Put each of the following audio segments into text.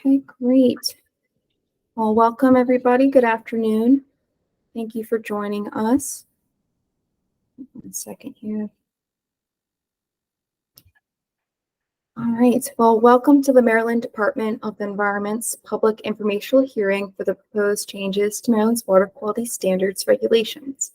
Okay, great. Well, welcome everybody. Good afternoon. Thank you for joining us. 1 second here. All right. Well, welcome to the Maryland Department of the Environment's public informational hearing for the proposed changes to Maryland's water quality standards regulations.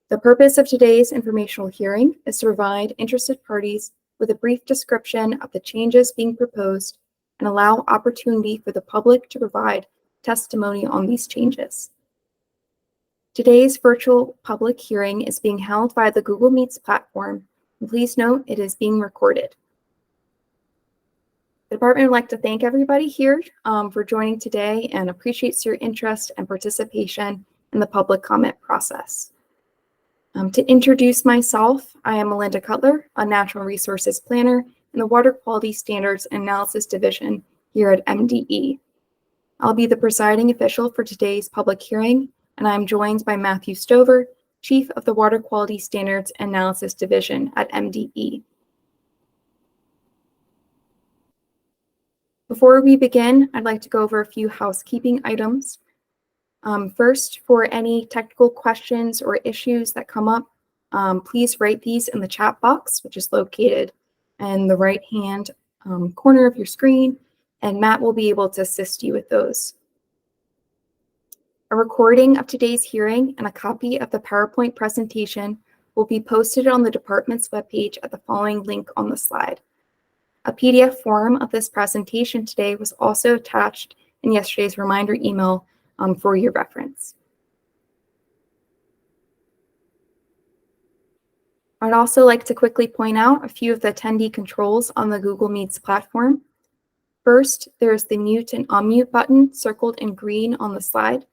The purpose of today's informational hearing is to provide interested parties with a brief description of the changes being proposed and allow opportunity for the public to provide testimony on these changes. Today's virtual public hearing is being held via the Google Meets platform, and please note it is being recorded. The department would like to thank everybody here for joining today and appreciates your interest and participation in the public comment process. To introduce myself, I am Melinda Cutler, a Natural Resources Planner in the Water Quality Standards and Analysis Division here at MDE. I'll be the presiding official for today's public hearing, and I'm joined by Matthew Stover, Chief of the Water Quality Standards and Analysis Division at MDE. Before we begin, I'd like to go over a few housekeeping items. First, for any technical questions or issues that come up, please write these in the chat box, which is located in the right-hand corner of your screen, and Matt will be able to assist you with those. A recording of today's hearing and a copy of the PowerPoint presentation will be posted on the department's webpage at the following link on the slide. A PDF form of this presentation today was also attached in yesterday's reminder email for your reference. I'd also like to quickly point out a few of the attendee controls on the Google Meets platform. First, there's the mute and unmute button circled in green on the slide.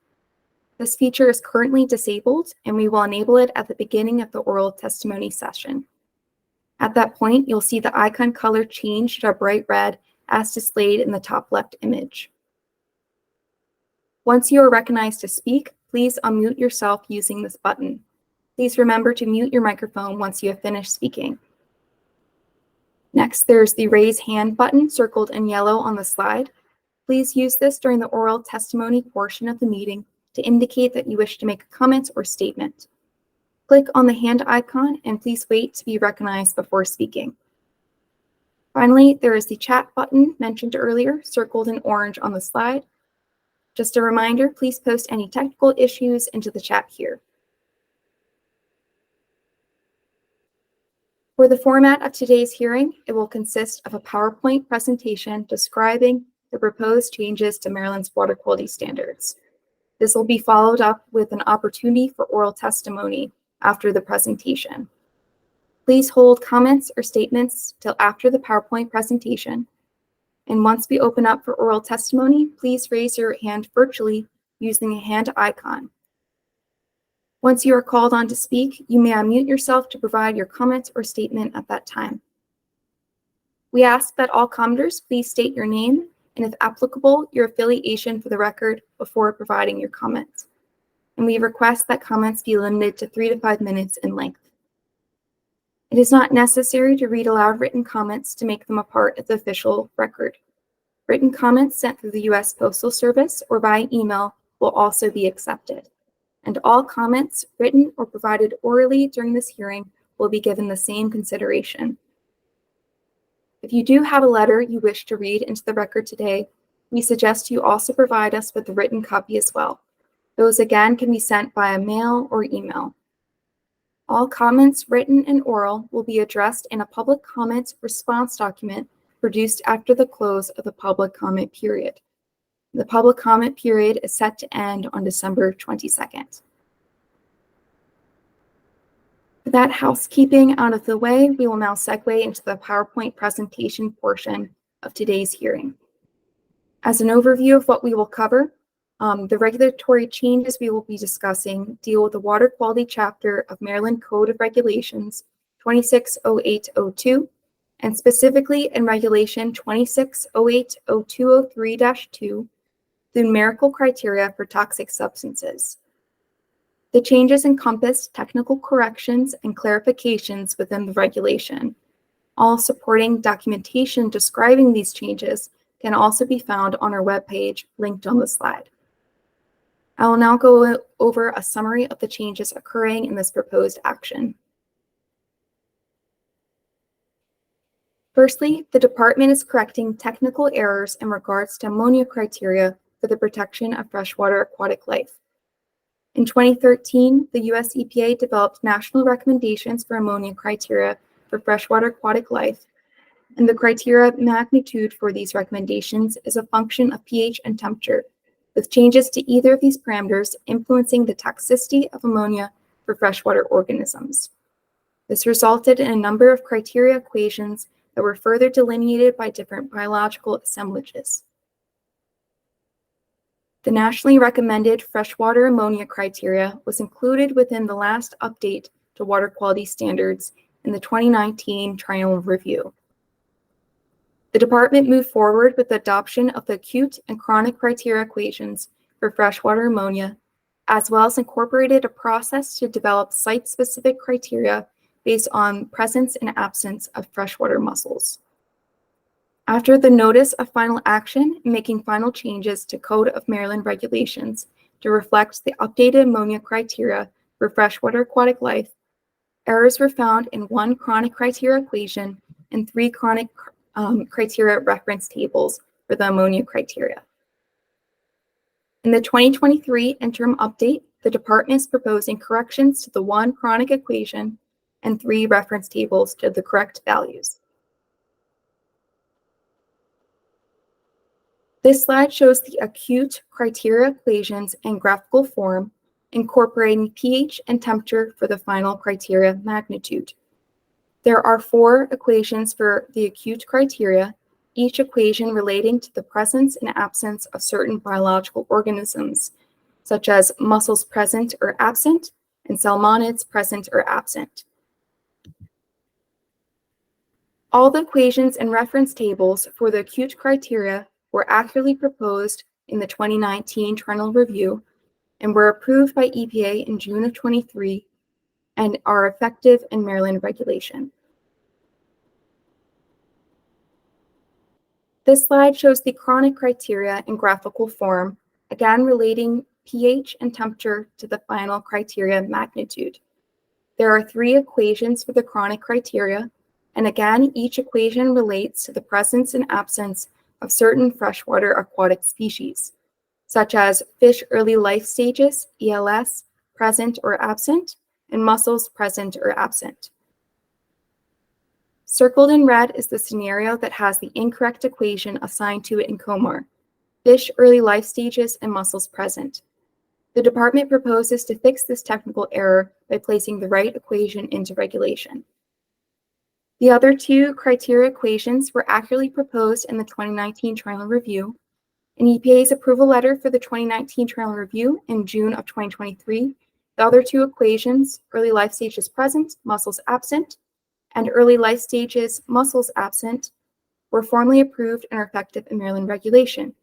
This feature is currently disabled, and we will enable it at the beginning of the oral testimony session. At that point, you'll see the icon color change to a bright red as displayed in the top left image. Once you are recognized to speak, please unmute yourself using this button. Please remember to mute your microphone once you have finished speaking. Next, there's the raise hand button circled in yellow on the slide. Please use this during the oral testimony portion of the meeting to indicate that you wish to make a comment or statement. Click on the hand icon and please wait to be recognized before speaking. Finally, there is the chat button mentioned earlier, circled in orange on the slide. Just a reminder, please post any technical issues into the chat here. For the format of today's hearing, it will consist of a PowerPoint presentation describing the proposed changes to Maryland's water quality standards. This will be followed up with an opportunity for oral testimony after the presentation. Please hold comments or statements till after the PowerPoint presentation. And once we open up for oral testimony, please raise your hand virtually using the hand icon. Once you are called on to speak, you may unmute yourself to provide your comment or statement at that time. We ask that all commenters please state your name and, if applicable, your affiliation for the record before providing your comments. And we request that comments be limited to 3 to 5 minutes in length. It is not necessary to read aloud written comments to make them a part of the official record. Written comments sent through the U.S. Postal Service or by email will also be accepted. And all comments written or provided orally during this hearing will be given the same consideration. If you do have a letter you wish to read into the record today, we suggest you also provide us with a written copy as well. Those again can be sent via mail or email. All comments, written and oral, will be addressed in a public comment response document produced after the close of the public comment period. The public comment period is set to end on December 22nd. With that housekeeping out of the way, we will now segue into the PowerPoint presentation portion of today's hearing. As an overview of what we will cover, the regulatory changes we will be discussing deal with the Water Quality Chapter of Maryland Code of Regulations 260802, and specifically in Regulation 26080203-2, the numerical criteria for toxic substances. The changes encompass technical corrections and clarifications within the regulation. All supporting documentation describing these changes can also be found on our webpage linked on the slide. I will now go over a summary of the changes occurring in this proposed action. Firstly, the department is correcting technical errors in regards to ammonia criteria for the protection of freshwater aquatic life. In 2013, the US EPA developed national recommendations for ammonia criteria for freshwater aquatic life, and the criteria magnitude for these recommendations is a function of pH and temperature, with changes to either of these parameters influencing the toxicity of ammonia for freshwater organisms. This resulted in a number of criteria equations that were further delineated by different biological assemblages. The nationally recommended freshwater ammonia criteria was included within the last update to water quality standards in the 2019 Triennial Review. The department moved forward with the adoption of the acute and chronic criteria equations for freshwater ammonia, as well as incorporated a process to develop site-specific criteria based on presence and absence of freshwater mussels. After the notice of final action, making final changes to Code of Maryland regulations to reflect the updated ammonia criteria for freshwater aquatic life, errors were found in 1 chronic criteria equation and 3 chronic criteria reference tables for the ammonia criteria. In the 2023 interim update, the department is proposing corrections to the 1 chronic equation and 3 reference tables to the correct values. This slide shows the acute criteria equations in graphical form, incorporating pH and temperature for the final criteria magnitude. There are 4 equations for the acute criteria, each equation relating to the presence and absence of certain biological organisms, such as mussels present or absent, and salmonids present or absent. All the equations and reference tables for the acute criteria were accurately proposed in the 2019 Triennial Review and were approved by EPA in June of 23 and are effective in Maryland regulation. This slide shows the chronic criteria in graphical form, again relating pH and temperature to the final criteria magnitude. There are 3 equations for the chronic criteria, and again, each equation relates to the presence and absence of certain freshwater aquatic species, such as fish early life stages, ELS, present or absent, and mussels present or absent. Circled in red is the scenario that has the incorrect equation assigned to it in COMAR, fish early life stages and mussels present. The department proposes to fix this technical error by placing the right equation into regulation. The other 2 criteria equations were accurately proposed in the 2019 Triennial Review. In EPA's approval letter for the 2019 Triennial Review in June of 2023, the other 2 equations, early life stages present, mussels absent, and early life stages, mussels absent, were formally approved and are effective in Maryland regulation.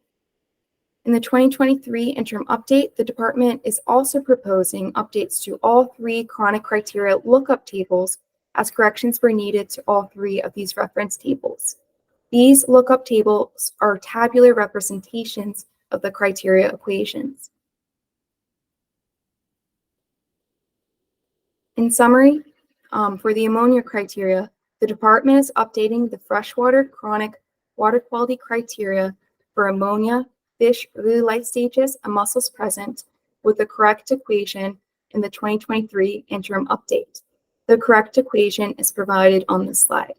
In the 2023 interim update, the department is also proposing updates to all 3 chronic criteria lookup tables as corrections were needed to all 3 of these reference tables. These lookup tables are tabular representations of the criteria equations. In summary, for the ammonia criteria, the department is updating the freshwater chronic water quality criteria for ammonia, fish early life stages, and mussels present with the correct equation in the 2023 interim update. The correct equation is provided on this slide.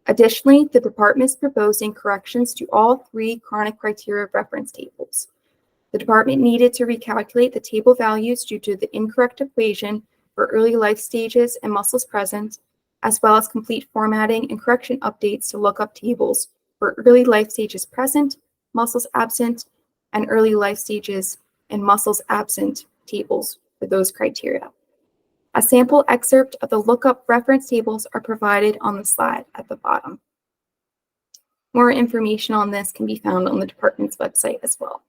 Additionally, the department is proposing corrections to all 3 chronic criteria reference tables. The department needed to recalculate the table values due to the incorrect equation for early life stages and mussels present, as well as complete formatting and correction updates to lookup tables for early life stages present, mussels absent, and early life stages and mussels absent tables for those criteria. A sample excerpt of the lookup reference tables are provided on the slide at the bottom. More information on this can be found on the department's website as well.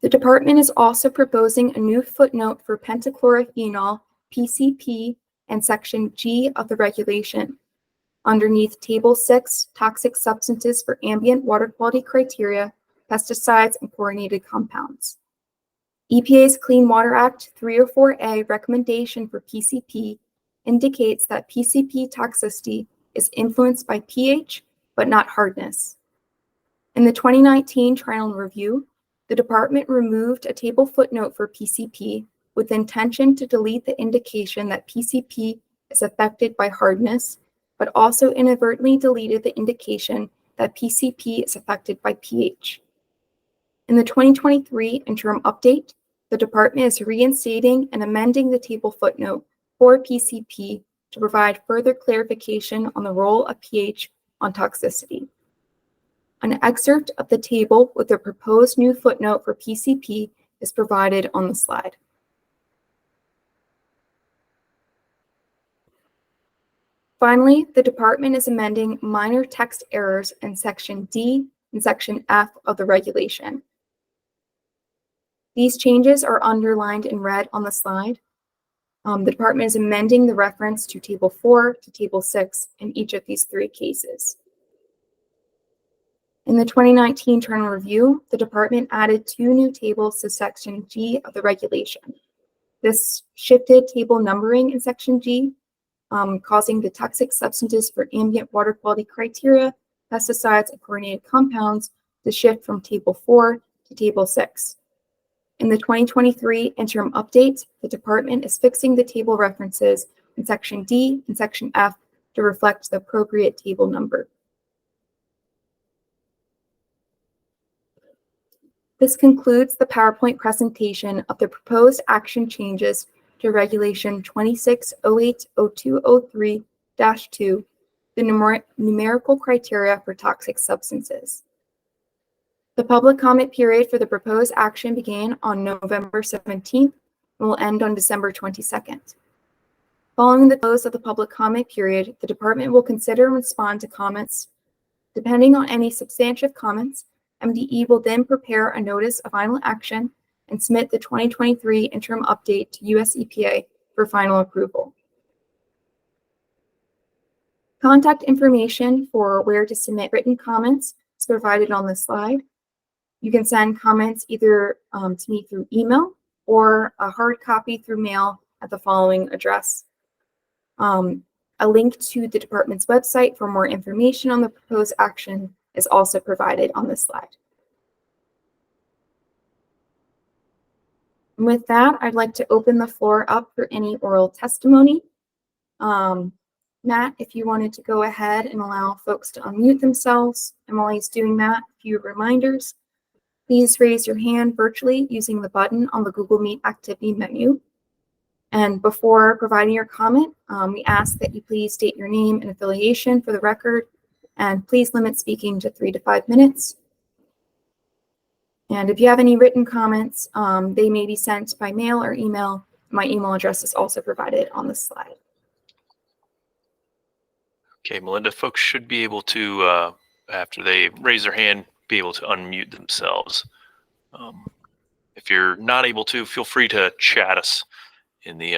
The department is also proposing a new footnote for pentachlorophenol, PCP, and Section G of the regulation. underneath Table 6, Toxic Substances for Ambient Water Quality Criteria, Pesticides, and Chlorinated Compounds. EPA's Clean Water Act 304A recommendation for PCP indicates that PCP toxicity is influenced by pH, but not hardness. In the 2019 trial and review, the department removed a table footnote for PCP with intention to delete the indication that PCP is affected by hardness, but also inadvertently deleted the indication that PCP is affected by pH. In the 2023 interim update, the department is reinstating and amending the table footnote for PCP to provide further clarification on the role of pH on toxicity. An excerpt of the table with the proposed new footnote for PCP is provided on the slide. Finally, the department is amending minor text errors in Section D and Section F of the regulation. These changes are underlined in red on the slide. The department is amending the reference to Table 4 to Table 6 in each of these three cases. In the 2019 internal review, the department added two new tables to Section G of the regulation. This shifted table numbering in Section G, causing the toxic substances for ambient water quality criteria, pesticides, and chlorinated compounds to shift from Table 4 to Table 6. In the 2023 interim update, the department is fixing the table references in Section D and Section F to reflect the appropriate table number. This concludes the PowerPoint presentation of the proposed action changes to Regulation 2608-0203-2, the numerical criteria for toxic substances. The public comment period for the proposed action began on November 17th and will end on December 22nd. Following the close of the public comment period, the department will consider and respond to comments. Depending on any substantive comments, MDE will then prepare a notice of final action and submit the 2023 interim update to US EPA for final approval. Contact information for where to submit written comments is provided on this slide. You can send comments either to me through email or a hard copy through mail at the following address. A link to the department's website for more information on the proposed action is also provided on this slide. And with that, I'd like to open the floor up for any oral testimony. Matt, if you wanted to go ahead and allow folks to unmute themselves, and while he's doing that, a few reminders. Please raise your hand virtually using the button on the Google Meet activity menu. And before providing your comment, we ask that you please state your name and affiliation for the record, and please limit speaking to 3 to 5 minutes. And if you have any written comments, they may be sent by mail or email. My email address is also provided on the slide. Okay, Melinda, folks should be able to, after they raise their hand, be able to unmute themselves. If you're not able to, feel free to chat us in the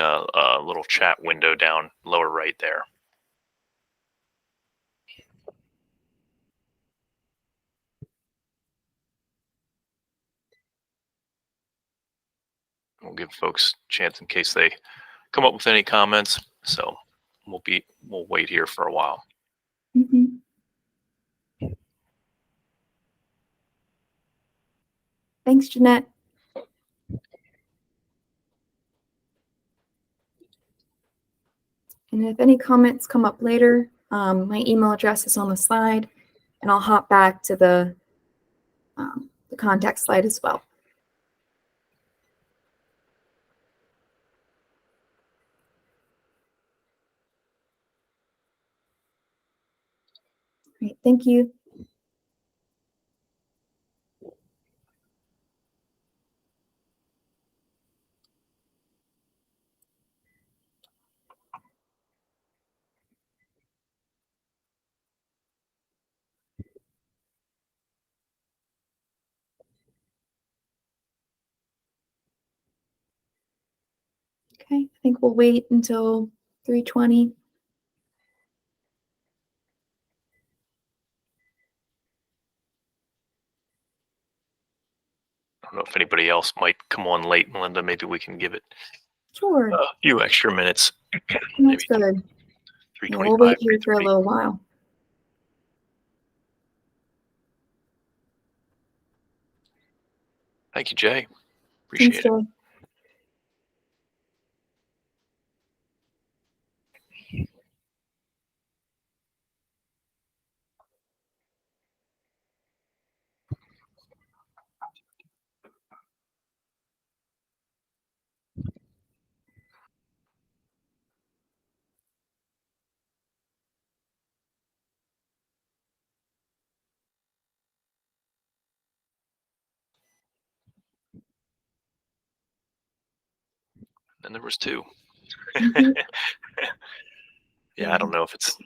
little chat window down lower right there. We'll give folks a chance in case they come up with any comments. So we'll wait here for a while. Mm-hmm. Thanks, Jeanette. And if any comments come up later, my email address is on the slide, and I'll hop back to the contact slide as well. Great, thank you. Okay, I think we'll wait until 3:20. don't know if anybody else might come on late, Melinda. Maybe we can give it Sure, a few extra minutes. that's Maybe good. Yeah, we'll 3:25, wait here for a 3:30. little while. Thank you, Jay. Thanks, Appreciate it. Jay. And there was two. Mhm. Yeah, I don't know if it's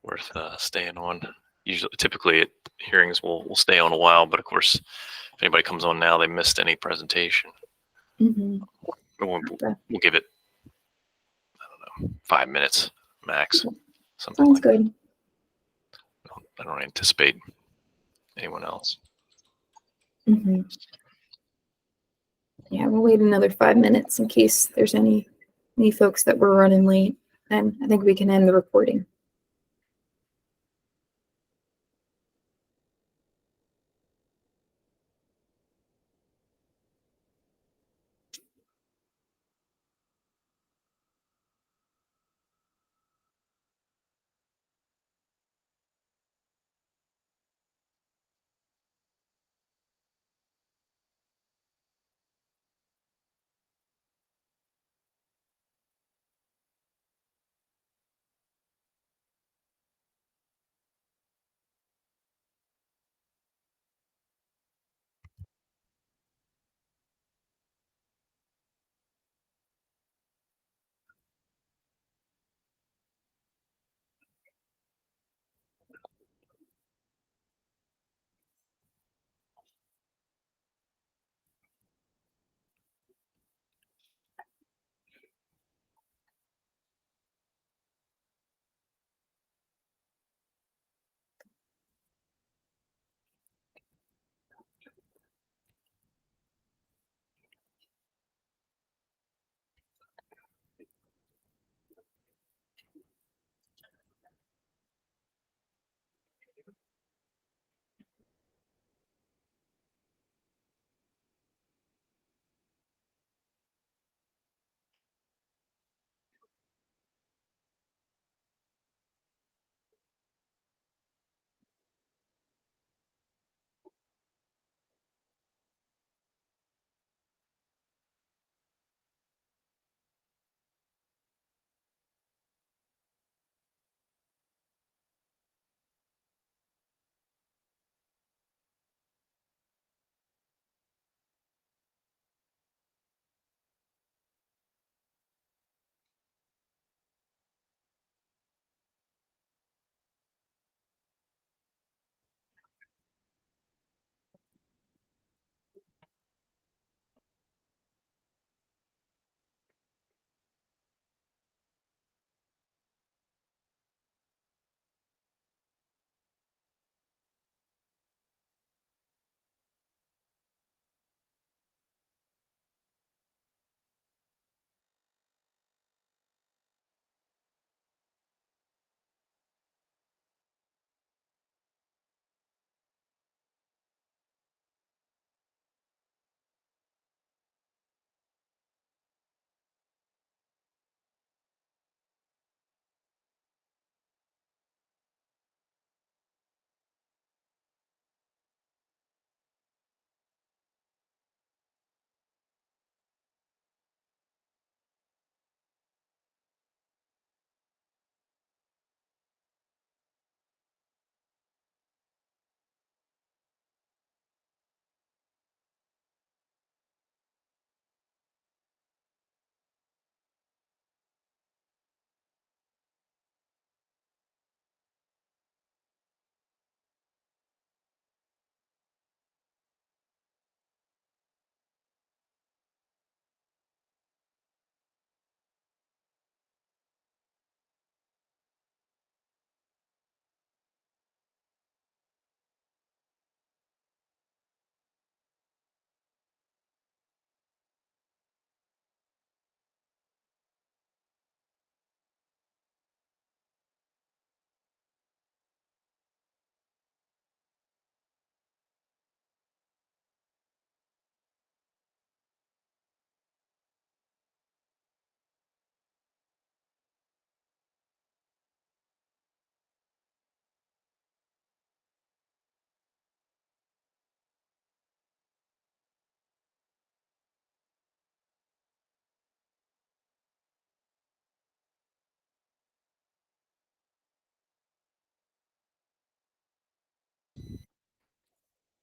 worth staying on. Usually, typically, hearings will stay on a while, but of course, if anybody comes on now, they missed any presentation. Mhm. We'll, Okay. we'll give it 5 minutes max, something Sounds like that. good. I don't anticipate anyone else. Mhm. Yeah, we'll wait another 5 minutes in case there's any folks that were running late, and I think we can end the recording.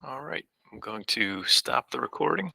All right, I'm going to stop the recording.